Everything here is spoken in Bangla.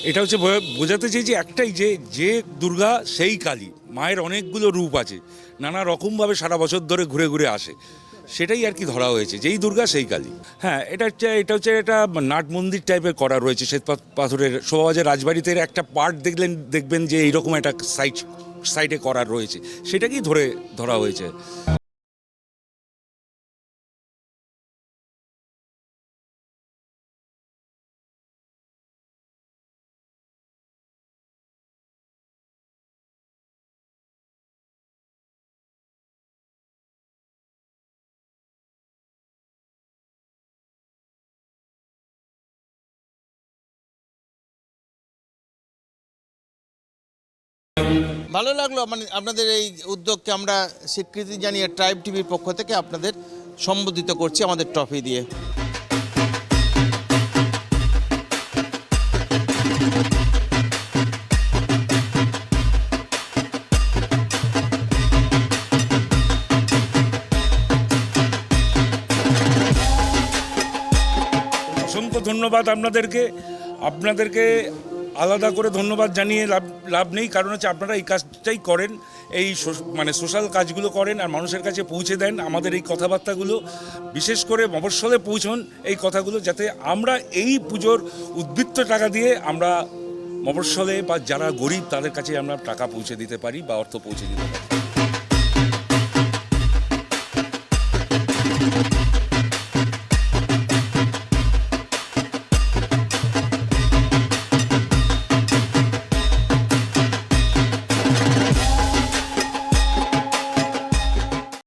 এটা হচ্ছে বোঝাতে চাই যে একটাই, যে দুর্গা সেই কালী, মায়ের অনেকগুলো রূপ আছে, নানা রকমভাবে সারা বছর ধরে ঘুরে ঘুরে আসে, সেটাই আর কি ধরা হয়েছে, যেই দুর্গা সেই কালী। হ্যাঁ, এটা হচ্ছে একটা নাট মন্দির টাইপের করা রয়েছে শ্বেত পাথরের। শোভাবাজার রাজবাড়িতে একটা পার্ট দেখবেন যে এইরকম একটা সাইডে করা রয়েছে, সেটাকেই ধরা হয়েছে। ভালো লাগলো মানে আপনাদের এই উদ্যোগকে আমরা স্বীকৃতি জানিয়ে ট্রাইব টিভির পক্ষ থেকে আপনাদের সম্বোধিত করছি আমাদের ট্রফি দিয়ে। অসংখ্য ধন্যবাদ আপনাদেরকে আলাদা করে ধন্যবাদ জানিয়ে লাভ নেই, কারণ হচ্ছে আপনারা এই কাজটাই করেন, এই মানে সোশ্যাল কাজগুলো করেন আর মানুষের কাছে পৌঁছে দেন আমাদের এই কথাবার্তাগুলো, বিশেষ করে মফস্বলে পৌঁছন এই কথাগুলো, যাতে আমরা এই পুজোর উদ্বৃত্ত টাকা দিয়ে আমরা মফস্বলে বা যারা গরিব তাদের কাছে আমরা টাকা পৌঁছে দিতে পারি বা অর্থ পৌঁছে দিতে পারি।